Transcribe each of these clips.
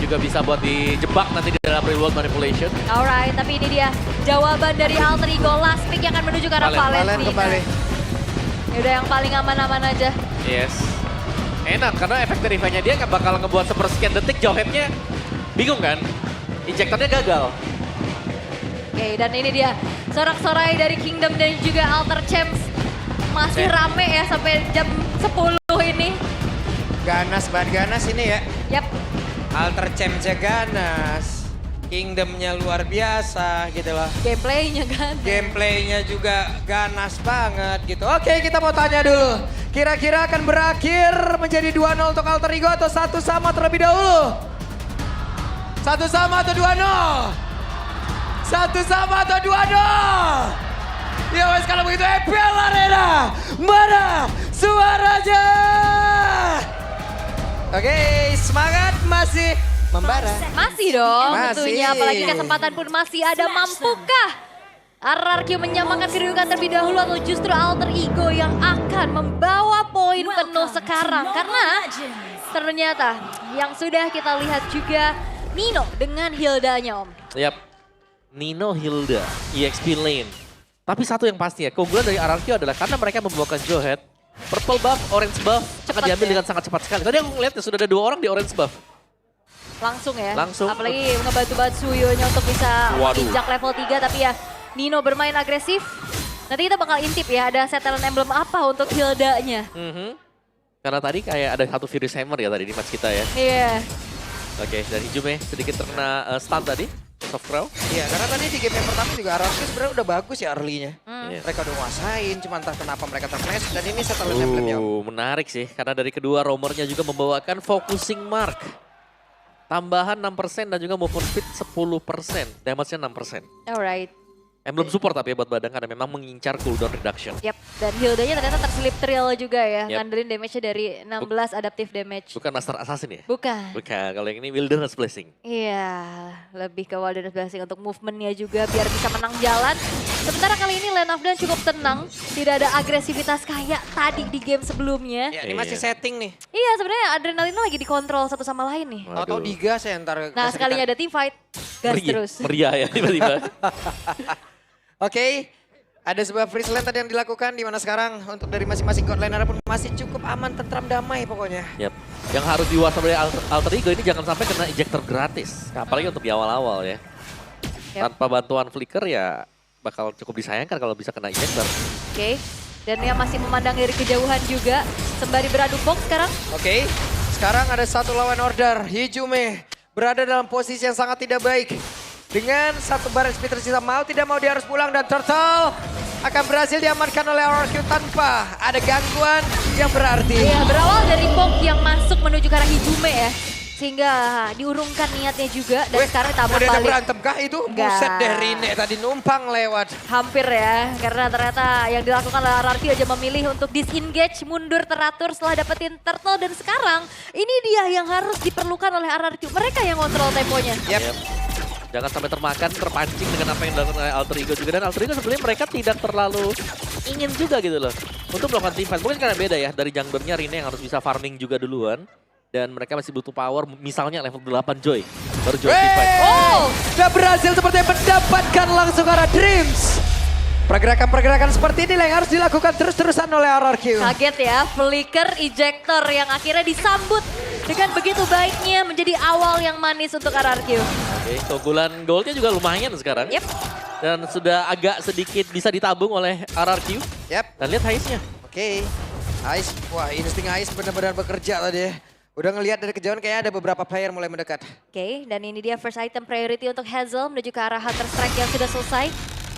juga bisa buat dijebak nanti di dalam real world manipulation. Alright, tapi ini dia jawaban dari Alter Ego. Last pick yang akan menuju ke arah Valen Valentina. kembali. Yaudah yang paling aman-aman aja. Yes. Enak karena efek dari Vanya dia nggak bakal ngebuat sepersekian detik Johead-nya bingung kan? Injektornya gagal. Oke, dan ini dia sorak-sorai dari Kingdom dan juga Alter Champs. Masih rame ya sampai jam 10 ini. Ganas, banget ganas ini ya. Yap. Alter Champs-nya ganas. Kingdom-nya luar biasa gitu loh. Gameplaynya kan. Gameplaynya juga ganas banget gitu. Oke, kita mau tanya dulu. Kira-kira akan berakhir menjadi 2-0 untuk Alter Ego atau 1-1 terlebih dahulu? 1-1 atau 2-0? 1-1 atau 2-0? Ya wes kalau begitu EPL Arena. Mana suaranya? Oke, semangat masih membara. Masih dong Masih. tentunya, apalagi kesempatan pun masih ada. Mampukah RRQ menyamakan kedudukan terlebih dahulu atau justru Alter Ego yang akan membawa poin penuh sekarang? Karena ternyata yang sudah kita lihat juga Nino dengan Hilda-nya Om. Yap. Nino, Hilda, EXP lane. Tapi satu yang pasti ya, keunggulan dari RRQ adalah karena mereka membawakan Johead, purple buff, orange buff akan diambil ya? dengan sangat cepat sekali. Tadi aku ngeliat ya sudah ada 2 orang di orange buff. Langsung ya. Langsung. Apalagi ngebantu-bantu Suyonya untuk bisa Waduh. menginjak level 3. Tapi ya Nino bermain agresif. Nanti kita bakal intip ya ada setelan emblem apa untuk Hilda-nya. Karena tadi kayak ada satu Furious Hammer ya tadi di match kita ya. Iya. Oke, dan Hijume sedikit terkena stun tadi. Soft throw. Iya, karena tadi di game yang pertama juga RRQ sebenarnya udah bagus ya early-nya. Iya. Mereka udah nguasain, cuma entah kenapa mereka terflash. Dan ini setelan emblem yang Menarik sih, karena dari kedua roamernya juga membawakan focusing mark. Tambahan 6% dan juga movement speed 10%. Damage-nya 6%. Alright. Emblem support tapi ya buat Badang karena memang mengincar cooldown reduction. Yap, dan Hilda-nya ternyata terselip trill juga ya. Yap. Ngandelin damage-nya dari 16 adaptive damage. Bukan Master Assassin ya? Bukan. Bukan, kalau yang ini Wilderness Blessing. Iya, lebih ke Wilderness Blessing untuk movement-nya juga biar bisa menang jalan. Sementara kali ini Lane of Dawn cukup tenang. Tidak ada agresivitas kayak tadi di game sebelumnya. ya, ini masih setting nih. Iya, sebenarnya adrenalinnya lagi dikontrol satu sama lain nih. Atau digas ya ntar. Nah, sekalinya ada team fight, gas terus. Meriah ya tiba-tiba. Oke, ada sebuah freeze lane tadi yang dilakukan di mana sekarang untuk dari masing-masing god laner pun masih cukup aman, tentram, damai pokoknya. Yap. Yang harus diwaspadai Alter Ego ini jangan sampai kena injektor gratis. Nah, apalagi untuk di awal-awal ya. Yap. Tanpa bantuan flicker ya bakal cukup disayangkan kalau bisa kena injektor. Oke, dan dia masih memandang dari kejauhan juga. Sembari beradu box sekarang. Oke, sekarang ada satu lawan order. Hijume berada dalam posisi yang sangat tidak baik. Dengan satu barang speed tersisa, mau tidak mau dia harus pulang dan Turtle akan berhasil diamankan oleh RRQ tanpa ada gangguan yang berarti. Iya, berawal dari box yang masuk menuju ke arah Hijume ya. Sehingga diurungkan niatnya juga dan sekarang tabrak Udah balik. berantem kah itu? Enggak. Buset deh Rine tadi numpang lewat. Hampir ya, karena ternyata yang dilakukan oleh RRQ aja memilih untuk disengage, mundur teratur setelah dapetin turtle. Dan sekarang ini dia yang harus diperlukan oleh RRQ. Mereka yang kontrol temponya. Yap. Yap. Jangan sampai termakan, terpancing dengan apa yang dilakukan oleh Alter Ego juga. Dan Alter Ego sebenarnya mereka tidak terlalu ingin juga gitu loh. Untuk melakukan team fight. Mungkin karena beda ya, dari junglernya Rine yang harus bisa farming juga duluan. Dan mereka masih butuh power, misalnya level 8 Joy. Baru Joy team fight. Oh, udah berhasil sepertinya mendapatkan langsung arah Dreams. Pergerakan-pergerakan seperti ini yang harus dilakukan terus-terusan oleh RRQ. Kaget ya, flicker ejector yang akhirnya disambut dengan begitu baiknya menjadi awal yang manis untuk RRQ. Oke, keunggulan goldnya juga lumayan sekarang. Yep. Dan sudah agak sedikit bisa ditabung oleh RRQ. Yap. Dan lihat Haze-nya. Oke. Ice, wah insting Ice benar-benar bekerja tadi ya. Udah ngelihat dari kejauhan kayaknya ada beberapa player mulai mendekat. Oke, dan ini dia first item priority untuk Hazel menuju ke arah Hunter Strike yang sudah selesai.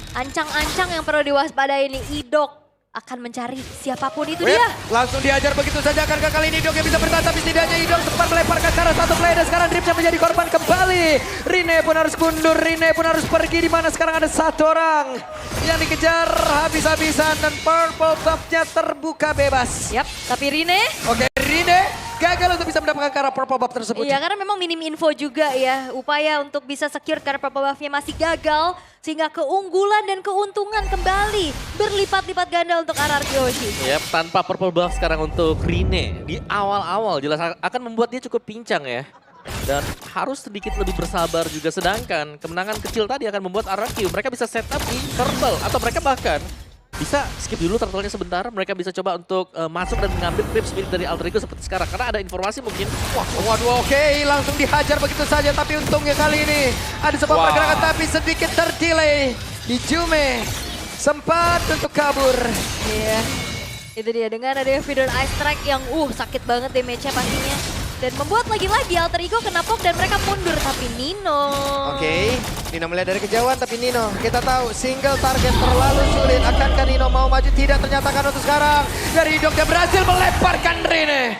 Ancang-ancang yang perlu diwaspadai ini, Idok akan mencari siapapun itu dia. Langsung diajar begitu saja, akankah kali ini Idok yang bisa bertahan, tapi setidaknya Idok sempat melemparkan ke arah satu player dan sekarang Dreams yang menjadi korban kembali. Rine pun harus mundur, Rine pun harus pergi, di mana sekarang ada satu orang yang dikejar habis-habisan dan purple buff-nya terbuka bebas. Yap, tapi Rine. Oke, Rine gagal untuk bisa mendapatkan ke arah purple buff tersebut. Iya, karena memang minim info juga ya. Upaya untuk bisa secure karena purple buff-nya masih gagal. Sehingga keunggulan dan keuntungan kembali berlipat-lipat ganda untuk RRQ Hoshi. Yap, tanpa purple buff sekarang untuk Rine di awal-awal jelas akan membuat dia cukup pincang ya. Dan harus sedikit lebih bersabar juga. Sedangkan kemenangan kecil tadi akan membuat RRQ mereka bisa set up di turtle. Atau mereka bahkan bisa skip dulu turtle-nya sebentar. Mereka bisa coba untuk masuk dan mengambil creeps milik dari Alter Ego seperti sekarang. Karena ada informasi mungkin. Waduh, oke, langsung dihajar begitu saja. Tapi untungnya kali ini ada sebuah pergerakan tapi sedikit terdelay. Hijume sempat untuk kabur. Iya, itu dia dengan adanya Feeder Ice Strike yang sakit banget damage-nya pastinya. Dan membuat lagi-lagi Alter Ego kena poke dan mereka mundur. Tapi Nino. Oke, Nino melihat dari kejauhan tapi Nino kita tahu single target terlalu sulit. Akankah Nino mau maju? Tidak, ternyata kan untuk sekarang. Dari Hidok dia berhasil melemparkan Rene.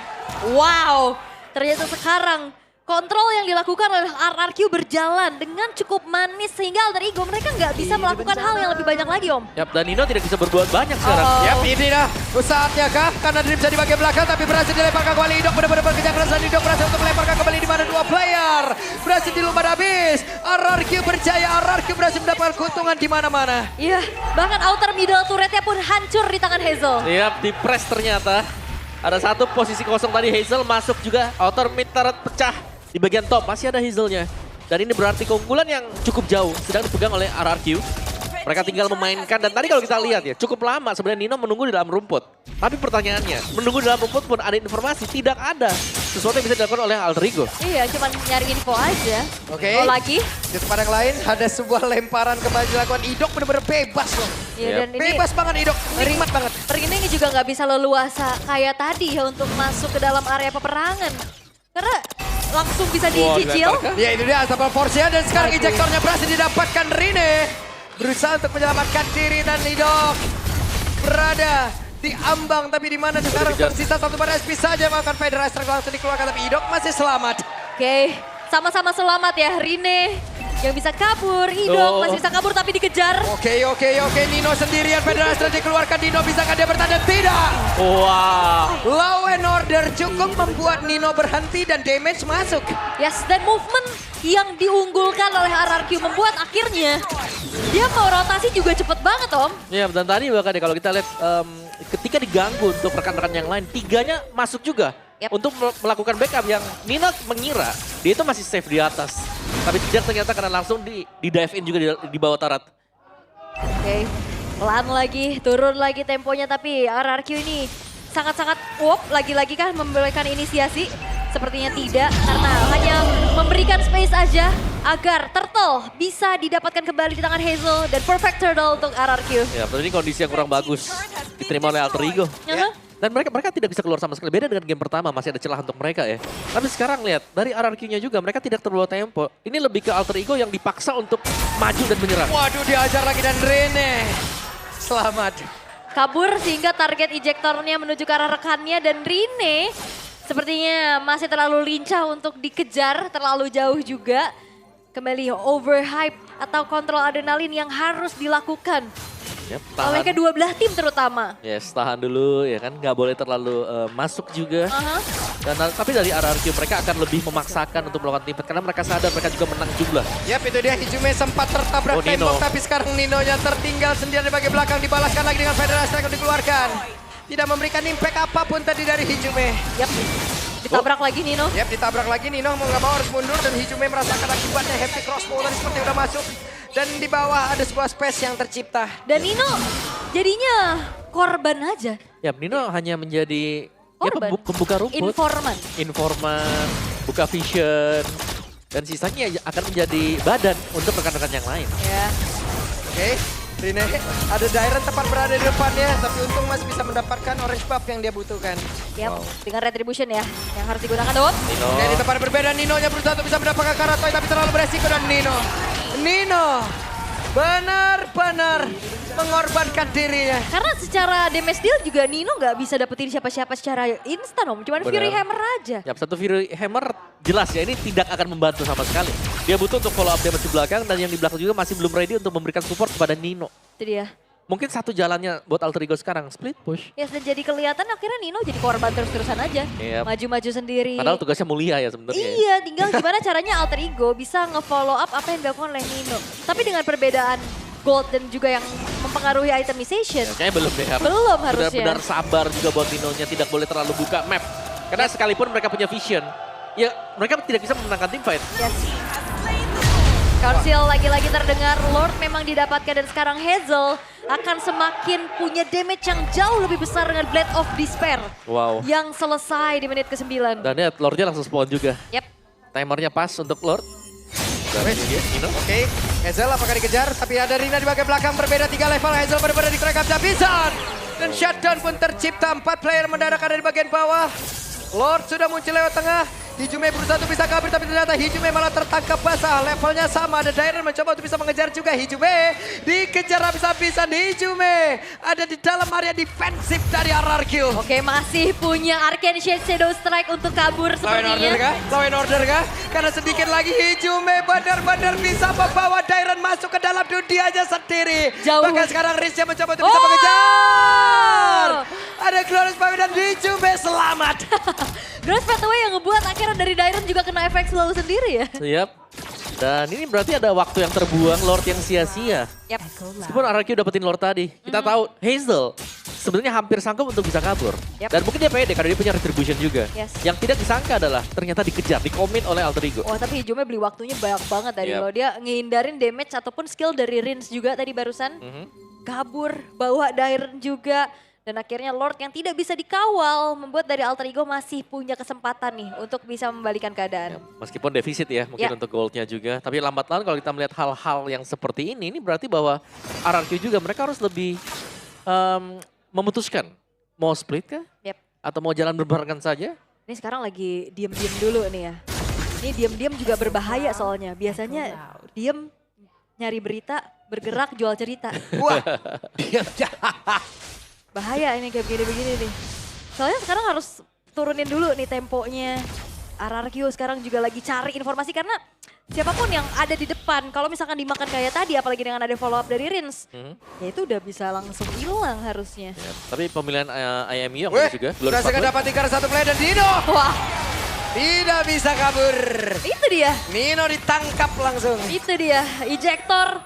Wow, ternyata sekarang kontrol yang dilakukan oleh RRQ berjalan dengan cukup manis sehingga Alter Ego mereka nggak bisa melakukan hal yang lebih banyak lagi, Om. Yap, dan Nino tidak bisa berbuat banyak sekarang. Yap, ini dah saatnya kah? Karena Dream bisa di bagian belakang tapi berhasil dilemparkan kembali. Hidok benar-benar bekerja keras dan Hidok berhasil untuk melemparkan kembali di mana dua player. Berhasil dilumpat habis. RRQ berjaya, RRQ berhasil mendapatkan keuntungan di mana-mana. Iya, bahkan outer middle turretnya pun hancur di tangan Hazel. Yap, di press ternyata. Ada satu posisi kosong tadi, Hazel masuk juga. Outer mid turret pecah. Di bagian top masih ada Hazelnya. Dan ini berarti keunggulan yang cukup jauh sedang dipegang oleh RRQ. Mereka tinggal memainkan dan tadi kalau kita lihat ya cukup lama sebenarnya Nino menunggu di dalam rumput. Tapi pertanyaannya, menunggu di dalam rumput pun ada informasi, tidak ada sesuatu yang bisa dilakukan oleh Alter Ego. Iya, cuma nyari info aja. Oke. Oh lagi. Di tempat yang lain ada sebuah lemparan kembali dilakukan. Hidok benar-benar bebas loh. Iya, dan ini Bebas banget Hidok, nikmat banget. Ring ini juga nggak bisa leluasa kayak tadi ya untuk masuk ke dalam area peperangan. Karena langsung bisa dicicil. Ya itu dia Asapal Force-nya dan sekarang ejektornya berhasil didapatkan Rene. Berusaha untuk menyelamatkan diri dan Hidok berada di ambang tapi di mana sekarang tersisa satu pada SP saja melakukan Federal Strike langsung dikeluarkan tapi Hidok masih selamat. Oke, sama-sama selamat ya Rene yang bisa kabur, Hidok masih bisa kabur tapi dikejar. Oke, Nino sendirian Federal Strike dikeluarkan. Nino bisakah dia bertahan? Tidak. Wow. Law and Order cukup membuat Nino berhenti dan damage masuk. Yes, dan movement yang diunggulkan oleh RRQ membuat akhirnya dia mau rotasi juga cepet banget, Om. Ya, dan tadi bahkan ya kalau kita lihat ketika diganggu untuk rekan-rekan yang lain, tiganya masuk juga. Yep. Untuk melakukan backup yang Nino mengira dia itu masih safe di atas. Tapi tidak, ternyata karena langsung di dive in juga di bawah turret. Oke, pelan lagi, turun lagi temponya tapi RRQ ini sangat-sangat lagi-lagi kan memberikan inisiasi. Sepertinya tidak, karena hanya memberikan space aja agar turtle bisa didapatkan kembali di tangan Hazel dan perfect turtle untuk RRQ. Ya, tapi ini kondisi yang kurang bagus diterima oleh Alter Ego. Dan mereka tidak bisa keluar sama sekali. Beda dengan game pertama, masih ada celah untuk mereka ya. Tapi sekarang lihat, dari RRQ-nya juga mereka tidak terbawa tempo. Ini lebih ke Alter Ego yang dipaksa untuk maju dan menyerang. Waduh, diajar lagi dan Rene selamat. Kabur sehingga target ejektornya menuju ke arah rekannya dan Rene sepertinya masih terlalu lincah untuk dikejar, terlalu jauh juga. Kembali overhype atau kontrol adrenalin yang harus dilakukan. Yep, oleh kedua belah tim terutama. Yes, tahan dulu ya kan, nggak boleh terlalu masuk juga. Dan tapi dari RRQ mereka akan lebih memaksakan untuk melakukan teamfight karena mereka sadar mereka juga menang jumlah. Yap, itu dia Hijume sempat tertabrak tembok tapi sekarang Nino-nya tertinggal sendirian di bagian belakang, dibalaskan lagi dengan Federal Strike dikeluarkan. Tidak memberikan impact apapun tadi dari Hijume. Yap, ditabrak lagi Nino. Yap, ditabrak lagi Nino, mau nggak mau harus mundur dan Hijume merasakan akibatnya. Heavy crossbow tadi seperti udah masuk. Dan di bawah ada sebuah space yang tercipta. Dan Nino jadinya korban aja. Ya, Nino hanya menjadi pembuka rumput. Informan, buka vision. Dan sisanya akan menjadi badan untuk rekan-rekan yang lain. Ya. Oke, Rene ada Dairen tepat berada di depannya. Tapi untung masih bisa mendapatkan orange buff yang dia butuhkan. Yap, dengan retribution ya yang harus digunakan Dot. Oke, di tempat berbeda Nino-nya berusaha untuk bisa mendapatkan Karatoy tapi terlalu beresiko dan Nino benar-benar mengorbankan dirinya. Karena secara damage deal juga Nino nggak bisa dapetin siapa-siapa secara instan Om. Cuman Fury Hammer aja. Yap, satu Fury Hammer jelas ya ini tidak akan membantu sama sekali. Dia butuh untuk follow up damage di belakang dan yang di belakang juga masih belum ready untuk memberikan support kepada Nino. Itu dia. Mungkin satu jalannya buat Alter Ego sekarang, split push. Ya, dan jadi kelihatan akhirnya Nino jadi korban terus-terusan aja. Yep. Maju-maju sendiri. Padahal tugasnya mulia ya sebenarnya. Iya, tinggal gimana caranya Alter Ego bisa nge-follow up apa yang dilakukan oleh Nino. Tapi dengan perbedaan gold dan juga yang mempengaruhi itemization. Ya, kayaknya belum deh. Belum harusnya. Benar-benar sabar juga buat Nino-nya, tidak boleh terlalu buka map. Karena sekalipun mereka punya vision, ya mereka tidak bisa memenangkan team fight. Yes. Council lagi-lagi terdengar, Lord memang didapatkan dan sekarang Hazel akan semakin punya damage yang jauh lebih besar dengan Blade of Despair. Wow. Yang selesai di menit ke-9. Dan ya Lordnya langsung spawn juga. Yep. Timernya pas untuk Lord. Oke, Hazel apakah dikejar? Tapi ada Rina di bagian belakang, berbeda 3 level. Hazel benar-benar di crack up Javisan. Dan shutdown pun tercipta, 4 player mendadak ada di bagian bawah. Lord sudah muncul lewat tengah. Hijume berusaha untuk bisa kabur, tapi ternyata Hijume malah tertangkap basah. Levelnya sama, ada Dairen mencoba untuk bisa mengejar juga. Hijume dikejar habis-habisan. Hijume ada di dalam area defensif dari RRQ. Oke, masih punya Arcane Shade Shadow Strike untuk kabur Law and order sepertinya. kah? Law and order kah? Karena sedikit lagi Hijume benar-benar bisa membawa Dairen masuk ke dalam dunianya sendiri. Jauh. Bahkan sekarang Riznya mencoba untuk bisa mengejar. Ada Glorious Power dan Hijume selamat. Grass Pathway yang ngebuat akhirnya dari Dairen juga kena efek slow sendiri ya. Siap. Dan ini berarti ada waktu yang terbuang, Lord yang sia-sia. Yap. Meskipun RRQ dapetin Lord tadi. Kita tahu Hazel sebenarnya hampir sanggup untuk bisa kabur. Yep. Dan mungkin dia pede karena dia punya retribution juga. Yes. Yang tidak disangka adalah ternyata dikejar, dikomit oleh Alter Ego. Wah, tapi Hijume beli waktunya banyak banget tadi Yep. loh. Dia ngehindarin damage ataupun skill dari Rins juga tadi barusan. Kabur, bawa Dairen juga. Dan akhirnya Lord yang tidak bisa dikawal membuat dari Alter Ego masih punya kesempatan nih untuk bisa membalikan keadaan. Meskipun defisit ya mungkin Ya. untuk goldnya juga. Tapi lambat laun kalau kita melihat hal-hal yang seperti ini berarti bahwa RRQ juga mereka harus lebih memutuskan. Mau split kah? Yep. Atau mau jalan berbarengan saja? Ini sekarang lagi diem-diem dulu nih ya. Ini diem-diem juga berbahaya soalnya. Biasanya diem nyari berita, bergerak jual cerita. Wah, Bahaya ini kayak begini-begini nih. Soalnya sekarang harus turunin dulu nih temponya. RRQ sekarang juga lagi cari informasi karena siapapun yang ada di depan, kalau misalkan dimakan kayak tadi, apalagi dengan ada follow up dari Rins, ya itu udah bisa langsung hilang harusnya. Ya, tapi pemilihan IMU yang weh, juga. berhasil dapat tingkar satu play dan Dino Wah, tidak bisa kabur. itu dia. Nino ditangkap langsung. Itu dia, ejector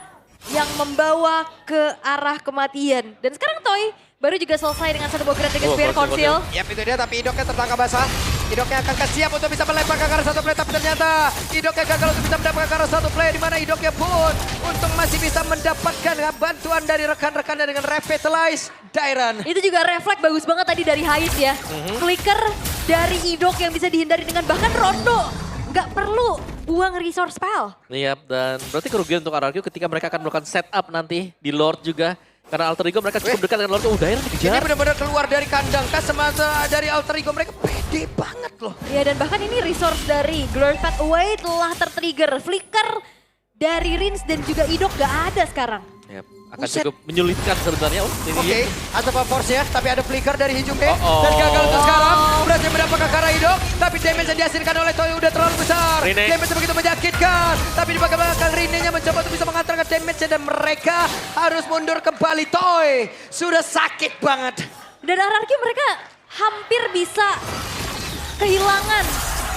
yang membawa ke arah kematian. Dan sekarang Toy baru juga selesai dengan satu buah Great Oh, Spear Conceal. Conceal. Yap, itu dia, tapi Idoknya tertangkap basah. Idoknya akan siap untuk bisa melempar ke arah satu play, tapi ternyata Idoknya gagal untuk bisa mendapatkan ke arah satu play, di mana Idoknya pun untung masih bisa mendapatkan bantuan dari rekan-rekannya dengan Revitalize Dairen. Itu juga refleks bagus banget tadi dari Hyde ya. Flicker dari Idok yang bisa dihindari dengan bahkan Rondo. Nggak perlu buang resource spell. Iya, dan berarti kerugian untuk RRQ ketika mereka akan melakukan setup nanti di Lord juga. Karena Alter Ego mereka cukup dekat dengan Lord. Oh, Dairen Ini dikejar. benar-benar keluar dari kandang, kan semasa dari Alter Ego mereka pede banget loh. Ya dan bahkan ini resource dari Glorious Pathway telah tertrigger. Flicker dari Rins dan juga Idok nggak ada sekarang. Yap, akan Buset. cukup menyulitkan sebenarnya. Oh, ini Oke, dia. ada force-nya, tapi ada flicker dari Hijume. Oh-oh. Dan gagal untuk sekarang. Berhasil mendapatkan ke arah Idok, tapi damage yang dihasilkan oleh Toy udah terlalu besar. Rine. Damage begitu menyakitkan. Tapi di bagian belakang Rine-nya mencoba untuk bisa mengantarkan damage-nya dan mereka harus mundur kembali. Toy sudah sakit banget. Dan RRQ mereka hampir bisa kehilangan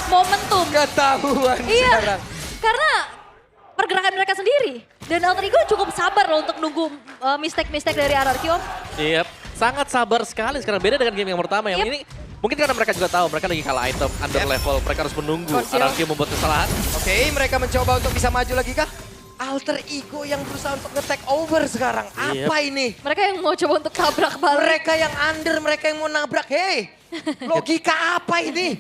momentum. Ketahuan Iya, sekarang. karena pergerakan mereka sendiri. Dan Alter Ego cukup sabar loh untuk nunggu mistake-mistake dari RRQ. Iya, sangat sabar sekali sekarang. Beda dengan game yang pertama. Yang Yep. ini mungkin karena mereka juga tahu mereka lagi kalah item, under Yep. level. Mereka harus menunggu Conceal. RRQ membuat kesalahan. Oke, mereka mencoba untuk bisa maju lagi kah? Alter Ego yang berusaha untuk nge-take over sekarang. Yep. Apa ini? Mereka yang mau coba untuk tabrak balik. Mereka yang under, mereka yang mau nabrak. Hei, logika apa ini?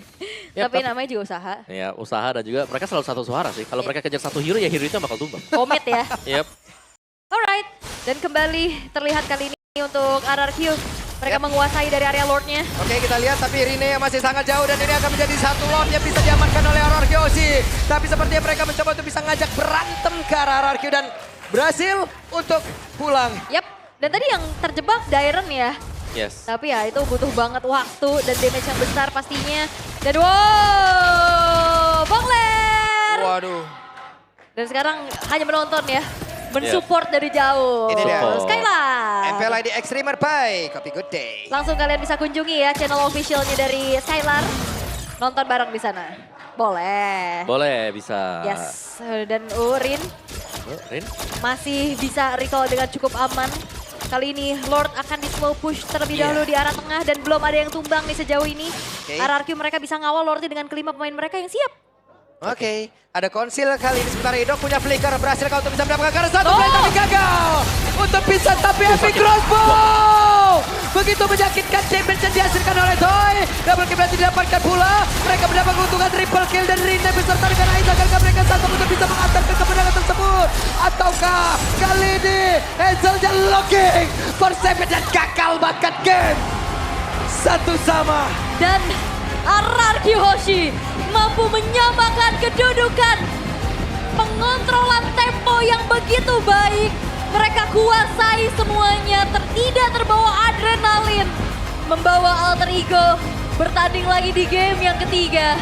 Yep, Tapi namanya juga usaha. Ya, usaha dan juga mereka selalu satu suara sih. Kalau mereka kejar satu hero, ya hero itu bakal tumbang. Komit ya. Yep. Alright. Dan kembali terlihat kali ini untuk RRQ. Mereka Yep. menguasai dari area Lordnya. Oke, kita lihat tapi Rine yang masih sangat jauh dan ini akan menjadi satu Lord yang bisa diamankan oleh RRQ sih. Tapi sepertinya mereka mencoba untuk bisa ngajak berantem ke arah RRQ dan berhasil untuk pulang. Yap. Dan tadi yang terjebak Dairen ya. Yes. Tapi ya itu butuh banget waktu dan damage yang besar pastinya. Dan wow, Bongler. Waduh. Dan sekarang hanya menonton ya. Mensupport dari jauh. Ini dia. Skylar. MPLID Extremer by Copy Good Day. Langsung kalian bisa kunjungi ya channel officialnya dari Skylar. Nonton bareng di sana. Boleh. Boleh, bisa. Yes. Dan Rin Oh, Rin. masih bisa recall dengan cukup aman. Kali ini Lord akan di slow push terlebih Iya. dahulu di arah tengah dan belum ada yang tumbang nih sejauh ini. Oke. RRQ mereka bisa ngawal Lordnya dengan kelima pemain mereka yang siap. Oke, ada konsil kali ini sementara Idok punya flicker, berhasil kau untuk bisa mendapatkan karena satu Oh. play tapi gagal. Untuk bisa tapi epic crossbow. Begitu menyakitkan damage yang dihasilkan oleh Toy. Double kill berhasil didapatkan pula. Mereka mendapat keuntungan triple kill dari Rine beserta dengan Aiza. Agar mereka satu untuk bisa mengantarkan kemenangan tersebut. Ataukah kali ini Hazelnya locking for Savage dan gagal bahkan game. Satu sama. Dan RRQ Hoshi mampu menyamakan kedudukan. Pengontrolan tempo yang begitu baik. Mereka kuasai semuanya, tidak terbawa adrenalin. Membawa Alter Ego bertanding lagi di game yang ketiga.